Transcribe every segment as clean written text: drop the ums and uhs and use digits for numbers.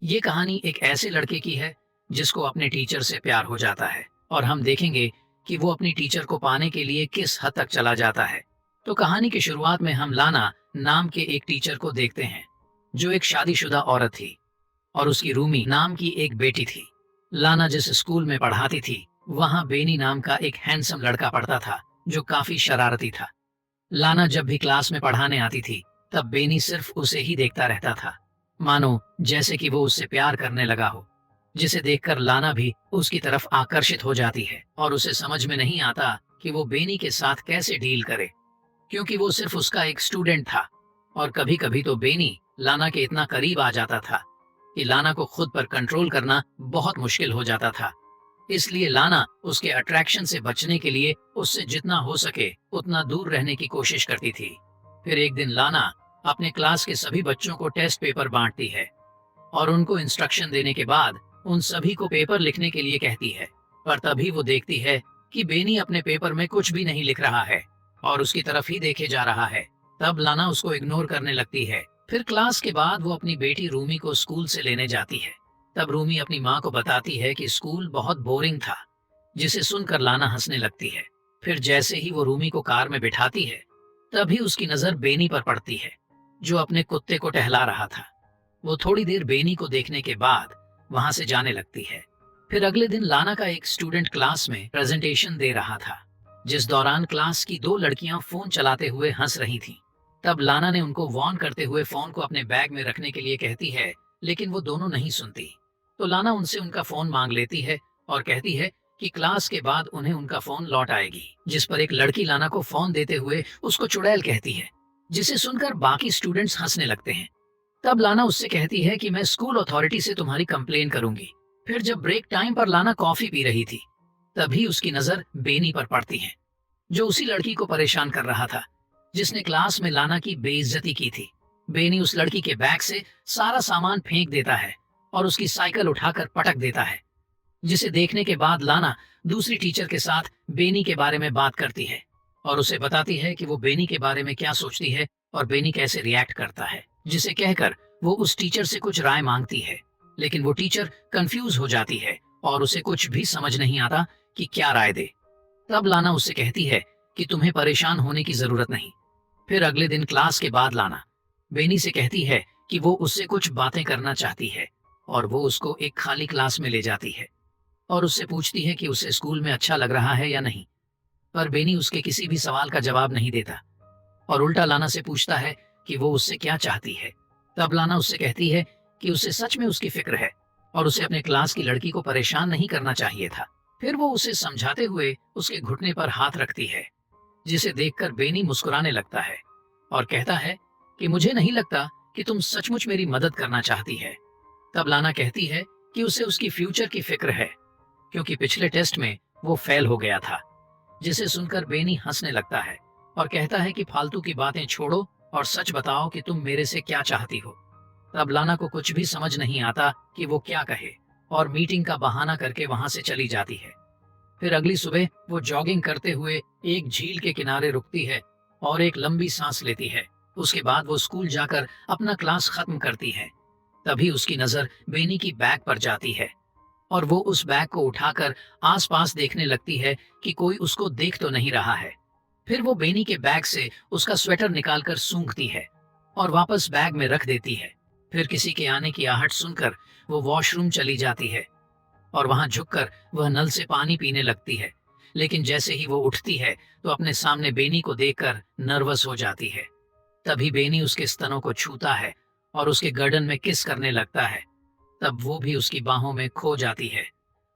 ये कहानी एक ऐसे लड़के की है जिसको अपने टीचर से प्यार हो जाता है और हम देखेंगे कि वो अपनी टीचर को पाने के लिए किस हद तक चला जाता है। तो कहानी की शुरुआत में हम लाना नाम के एक टीचर को देखते हैं जो एक शादीशुदा औरत थी और उसकी रूमी नाम की एक बेटी थी। लाना जिस स्कूल में पढ़ाती थी वहां बेनी नाम का एक हैंडसम लड़का पढ़ता था जो काफी शरारती था। लाना जब भी क्लास में पढ़ाने आती थी तब बेनी सिर्फ उसे ही देखता रहता था, मानो जैसे कि वो उससे प्यार करने लगा हो। जिसे देखकर लाना भी उसकी तरफ आकर्षित हो जाती है और उसे समझ में नहीं आता कि वो बेनी के साथ कैसे डील करे, क्योंकि वो सिर्फ उसका एक स्टूडेंट था। और कभी कभी तो बेनी लाना के इतना करीब आ जाता था कि लाना को खुद पर कंट्रोल करना बहुत मुश्किल हो जाता था। इसलिए लाना उसके अट्रैक्शन से बचने के लिए उससे जितना हो सके उतना दूर रहने की कोशिश करती थी। फिर एक दिन लाना अपने क्लास के सभी बच्चों को टेस्ट पेपर बांटती है और उनको इंस्ट्रक्शन देने के बाद उन सभी को पेपर लिखने के लिए कहती है। पर तभी वो देखती है कि बेनी अपने पेपर में कुछ भी नहीं लिख रहा है और उसकी तरफ ही देखे जा रहा है। तब लाना उसको इग्नोर करने लगती है। फिर क्लास के बाद वो अपनी बेटी रूमी को स्कूल से लेने जाती है। तब रूमी अपनी माँ को बताती है कि स्कूल बहुत बोरिंग था, जिसे सुनकर लाना हंसने लगती है। फिर जैसे ही वो रूमी को कार में बिठाती है तभी उसकी नजर बेनी पर पड़ती है जो अपने कुत्ते को टहला रहा था। वो थोड़ी देर बेनी को देखने के बाद वहां से जाने लगती है। फिर अगले दिन लाना का एक स्टूडेंट क्लास में प्रेजेंटेशन दे रहा था, जिस दौरान क्लास की दो लड़कियां फोन चलाते हुए हंस रही थीं। तब लाना ने उनको वार्न करते हुए फोन को अपने बैग में रखने के लिए कहती है, लेकिन वो दोनों नहीं सुनती। तो लाना उनसे उनका फोन मांग लेती है और कहती है कि क्लास के बाद उन्हें उनका फोन लौट आएगी। जिस पर एक लड़की लाना को फोन देते हुए उसको चुड़ैल कहती है, जिसे सुनकर बाकी स्टूडेंट्स हंसने लगते हैं। तब लाना उससे कहती है कि मैं स्कूल अथॉरिटी से तुम्हारी कंप्लेन करूंगी। फिर जब ब्रेक टाइम पर लाना कॉफी पी रही थी तभी उसकी नजर बेनी पर पड़ती है जो उसी लड़की को परेशान कर रहा था जिसने क्लास में लाना की बेइज्जती की थी। बेनी उस लड़की के बैग से सारा सामान फेंक देता है और उसकी साइकिल उठाकर पटक देता है, जिसे देखने के बाद लाना दूसरी टीचर के साथ बेनी के बारे में बात करती है और उसे बताती है कि वो बेनी के बारे में क्या सोचती है और बेनी कैसे रिएक्ट करता है। जिसे कहकर वो उस टीचर से कुछ राय मांगती है, लेकिन वो टीचर कंफ्यूज हो जाती है और उसे कुछ भी समझ नहीं आता कि क्या राय दे। तब लाना उससे कहती है कि तुम्हें परेशान होने की जरूरत नहीं। फिर अगले दिन क्लास के बाद लाना बेनी से कहती है कि वो उससे कुछ बातें करना चाहती है और वो उसको एक खाली क्लास में ले जाती है और उससे पूछती है कि उसे स्कूल में अच्छा लग रहा है या नहीं। पर बेनी उसके किसी भी सवाल का जवाब नहीं देता और उल्टा लाना से पूछता है कि वो उससे क्या चाहती है। तब लाना उससे कहती है कि उसे सच में उसकी फिक्र है और उसे अपने क्लास की लड़की को परेशान नहीं करना चाहिए था। फिर वो उसे समझाते हुए उसके घुटने पर हाथ रखती है, जिसे देखकर बेनी मुस्कुराने लगता है और कहता है कि मुझे नहीं लगता कि तुम सचमुच मेरी मदद करना चाहती है। तब लाना कहती है कि उसे उसकी फ्यूचर की फिक्र है, क्योंकि पिछले टेस्ट में वो फेल हो गया था। जिसे सुनकर बेनी हंसने लगता है और कहता है कि फालतू की बातें छोड़ो और सच बताओ कि तुम मेरे से क्या चाहती हो। तब लाना को कुछ भी समझ नहीं आता कि वो क्या कहे और मीटिंग का बहाना करके वहां से चली जाती है। फिर अगली सुबह वो जॉगिंग करते हुए एक झील के किनारे रुकती है और एक लंबी सांस लेती है। उसके बाद वो स्कूल जाकर अपना क्लास खत्म करती है। तभी उसकी नजर बेनी की बैग पर जाती है और वो उस बैग को उठाकर आसपास देखने लगती है कि कोई उसको देख तो नहीं रहा है। फिर वो बेनी के बैग से उसका स्वेटर निकालकर सूंघती है और वापस बैग में रख देती है। फिर किसी के आने की आहट सुनकर वो वॉशरूम चली जाती है और वहां झुककर वह नल से पानी पीने लगती है। लेकिन जैसे ही वो उठती है तो अपने सामने बेनी को देखकर नर्वस हो जाती है। तभी बेनी उसके स्तनों को छूता है और उसके गर्दन में किस करने लगता है। तब वो भी उसकी बाहों में खो जाती है,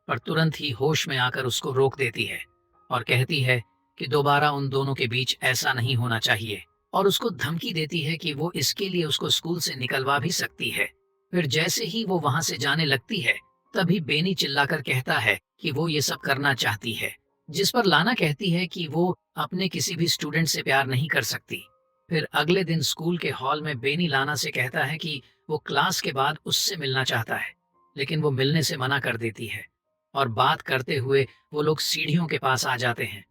पर तुरंत ही होश में आकर उसको रोक देती है और कहती है कि दोबारा उन दोनों के बीच ऐसा नहीं होना चाहिए और उसको धमकी देती है कि वो इसके लिए उसको स्कूल से निकलवा भी सकती है। फिर जैसे ही वो वहां से जाने लगती है तभी बेनी चिल्लाकर कहता है कि वो ये सब करना चाहती है, जिस पर लाना कहती है कि वो अपने किसी भी स्टूडेंट से प्यार नहीं कर सकती। फिर अगले दिन स्कूल के हॉल में बेनी लाना से कहता है कि वो क्लास के बाद उससे मिलना चाहता है, लेकिन वो मिलने से मना कर देती है और बात करते हुए वो लोग सीढ़ियों के पास आ जाते हैं।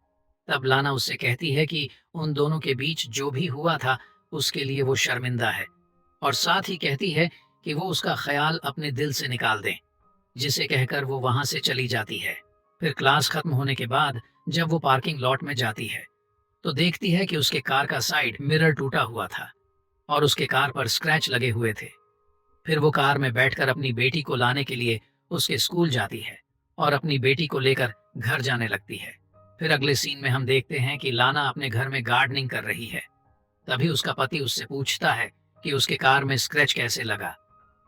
तब लाना उससे कहती है कि उन दोनों के बीच जो भी हुआ था उसके लिए वो शर्मिंदा है और साथ ही कहती है कि वो उसका ख्याल अपने दिल से निकाल दें, जिसे कहकर वो वहां से चली जाती है। फिर क्लास खत्म होने के बाद जब वो पार्किंग लॉट में जाती है तो देखती है कि उसके कार का साइड मिरर टूटा हुआ था और उसके कार पर स्क्रैच लगे हुए थे। फिर वो कार में बैठकर अपनी बेटी को लाने के लिए उसके स्कूल जाती है और अपनी बेटी को लेकर घर जाने लगती है। फिर अगले सीन में हम देखते हैं कि लाना अपने घर में गार्डनिंग कर रही है। तभी उसका पति उससे पूछता है कि उसके कार में स्क्रैच कैसे लगा,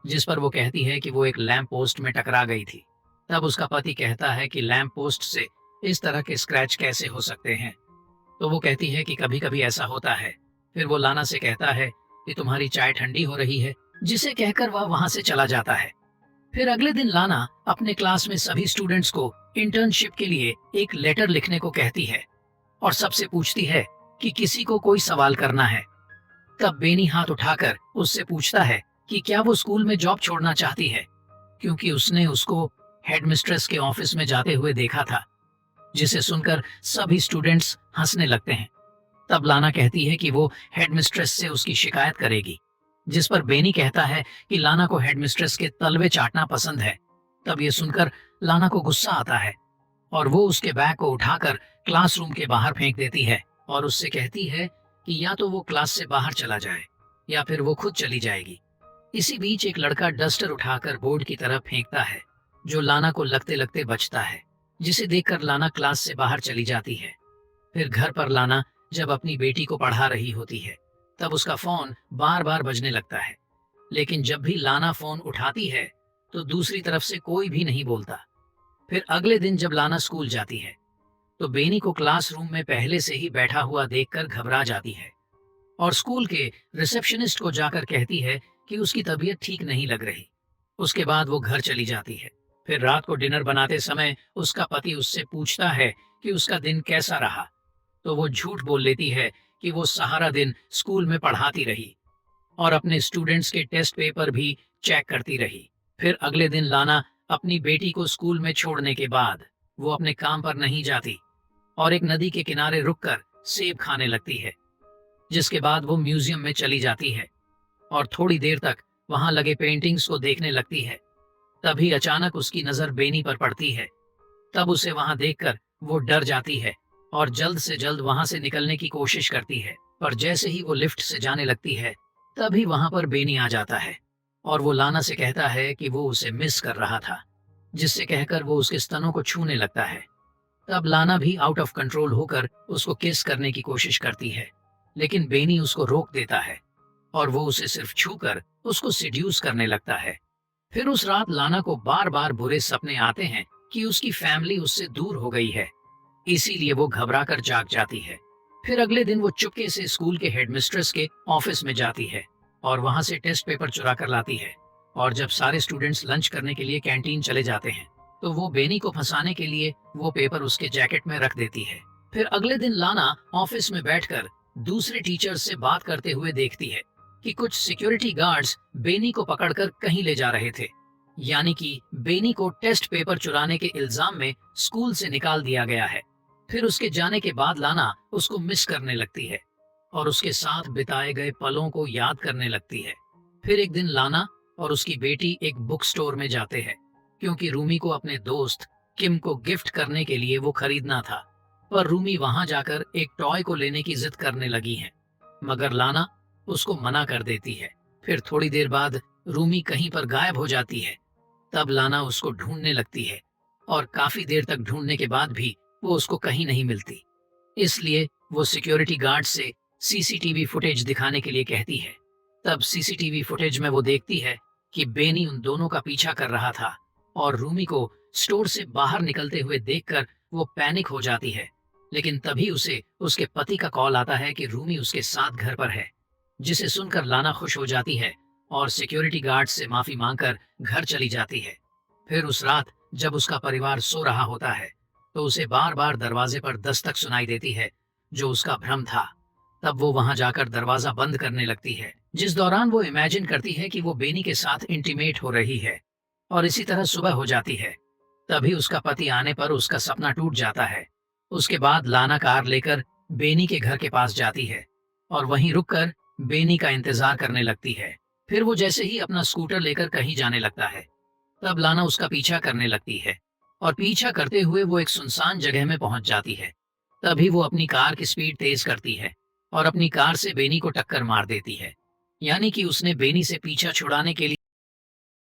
जिस पर वो कहती है कि वो एक लैंप पोस्ट में टकरा गई थी। तब उसका पति कहता है कि लैंप पोस्ट से इस तरह के स्क्रैच कैसे हो सकते हैं। तो वो कहती है कि कभी कभी ऐसा होता है। फिर वो लाना से कहता है कि तुम्हारी चाय ठंडी हो रही है, जिसे कहकर वह वहां से चला जाता है। फिर अगले दिन लाना अपने क्लास में सभी स्टूडेंट्स को इंटर्नशिप के लिए एक लेटर लिखने को कहती है और सबसे पूछती है कि किसी को कोई सवाल करना है। तब बेनी हाथ उठाकर उससे पूछता है कि क्या वो स्कूल में जॉब छोड़ना चाहती है, क्योंकि उसने उसको हेडमिस्ट्रेस के ऑफिस में जाते हुए देखा था, जिसे सुनकर सभी स्टूडेंट्स हंसने लगते हैं। तब लाना कहती है कि वो हेडमिस्ट्रेस से उसकी शिकायत करेगी, जिस पर बेनी कहता है कि लाना को हेडमिस्ट्रेस के तलवे चाटना पसंद है। तब ये सुनकर लाना को गुस्सा आता है और वो उसके बैग को उठाकर क्लासरूम के बाहर फेंक देती है और उससे कहती है कि या तो वो क्लास से बाहर चला जाए या फिर वो खुद चली जाएगी। इसी बीच एक लड़का डस्टर उठाकर बोर्ड की तरफ फेंकता है, जो लाना को लगते लगते बचता है, जिसे देखकर लाना क्लास से बाहर चली जाती है। फिर घर पर लाना जब अपनी बेटी को पढ़ा रही होती है तब उसका फोन बार बार बजने लगता है, लेकिन जब भी लाना फोन उठाती है तो दूसरी तरफ से कोई भी नहीं बोलता। फिर अगले दिन जब लाना स्कूल जाती है तो बेनी को क्लासरूम में पहले से ही बैठा हुआ देखकर घबरा जाती है और स्कूल के रिसेप्शनिस्ट को जाकर कहती है कि उसकी तबीयत ठीक नहीं लग रही। उसके बाद वो घर चली जाती है। फिर रात को डिनर बनाते समय उसका पति उससे पूछता है कि उसका दिन कैसा रहा, तो वो झूठ बोल लेती है कि वो सारा दिन स्कूल में पढ़ाती रही और अपने स्टूडेंट्स के टेस्ट पेपर भी चेक करती रही। फिर अगले दिन लाना अपनी बेटी को स्कूल में छोड़ने के बाद वो अपने काम पर नहीं जाती और एक नदी के किनारे रुककर सेब खाने लगती है, जिसके बाद वो म्यूजियम में चली जाती है और थोड़ी देर तक वहां लगे पेंटिंग्स को देखने लगती है। तभी अचानक उसकी नजर बेनी पर पड़ती है। तब उसे वहां देखकर वो डर जाती है और जल्द से जल्द वहां से निकलने की कोशिश करती है, पर जैसे ही वो लिफ्ट से जाने लगती है तभी वहां पर बेनी आ जाता है और वो लाना से कहता है कि वो उसे मिस कर रहा था, जिससे कहकर वो उसके स्तनों को छूने लगता है। तब लाना भी आउट ऑफ कंट्रोल होकर उसको किस करने की कोशिश करती है, लेकिन बेनी उसको रोक देता है और वो उसे सिर्फ छूकर उसको सिड्यूस करने लगता है। फिर उस रात लाना को बार बार बुरे सपने आते हैं कि उसकी फैमिली उससे दूर हो गई है, इसीलिए वो घबरा कर जाग जाती है। फिर अगले दिन वो चुपके से स्कूल के हेडमिस्ट्रेस के ऑफिस में जाती है और वहां से टेस्ट पेपर चुरा कर लाती है। और जब सारे स्टूडेंट्स लंच करने के लिए कैंटीन चले जाते हैं तो वो बेनी को फंसाने के लिए वो पेपर उसके जैकेट में रख देती है। फिर अगले दिन लाना ऑफिस में बैठकर दूसरे टीचर्स से बात करते हुए देखती है कि कुछ सिक्योरिटी गार्ड्स बेनी को पकड़कर कहीं ले जा रहे थे, यानी कि बेनी को टेस्ट पेपर चुराने के इल्जाम में स्कूल से निकाल दिया गया है। फिर उसके जाने के बाद लाना उसको मिस करने लगती है और उसके साथ बिताए गए पलों को याद करने लगती है। फिर एक दिन लाना और उसकी बेटी एक बुक स्टोर में जाते हैं, क्योंकि रूमी को अपने दोस्त किम को गिफ्ट करने के लिए वो खरीदना था, पर रूमी वहां जाकर एक टॉय को लेने की जिद करने लगी है, मगर लाना उसको मना कर देती है। फिर थोड़ी देर बाद रूमी कहीं पर गायब हो जाती है। तब लाना उसको ढूंढने लगती है और काफी देर तक ढूंढने के बाद भी वो उसको कहीं नहीं मिलती। इसलिए वो सिक्योरिटी गार्ड से सीसीटीवी फुटेज दिखाने के लिए कहती है। तब सीसीटीवी फुटेज में वो देखती है कि बेनी उन दोनों का पीछा कर रहा था और रूमी को स्टोर से बाहर निकलते हुए देखकर वो पैनिक हो जाती है। लेकिन तभी उसे उसके पति का कॉल आता है कि रूमी उसके साथ घर पर है, जिसे सुनकर लाना खुश हो जाती है और सिक्योरिटी गार्ड से माफी मांगकर घर चली जाती है। फिर उस रात जब उसका परिवार सो रहा होता है तो उसे बार बार दरवाजे पर दस्तक सुनाई देती है, जो उसका भ्रम था। तब वो वहां जाकर दरवाजा बंद करने लगती है, जिस दौरान वो इमेजिन करती है कि वो बेनी के साथ इंटीमेट हो रही है। और इसी तरह सुबह हो जाती है। तभी उसका पति आने पर उसका सपना टूट जाता है। उसके बाद लाना कार लेकर बेनी के घर के पास जाती है और वहीं रुककर बेनी का इंतजार करने लगती है। फिर वो जैसे ही अपना स्कूटर लेकर कहीं जाने लगता है, तब लाना उसका पीछा करने लगती है और पीछा करते हुए वो एक सुनसान जगह में पहुंच जाती है। तभी वो अपनी कार की स्पीड तेज करती है और अपनी कार से बेनी को टक्कर मार देती है। यानी कि उसने बेनी से पीछा छुड़ाने के लिए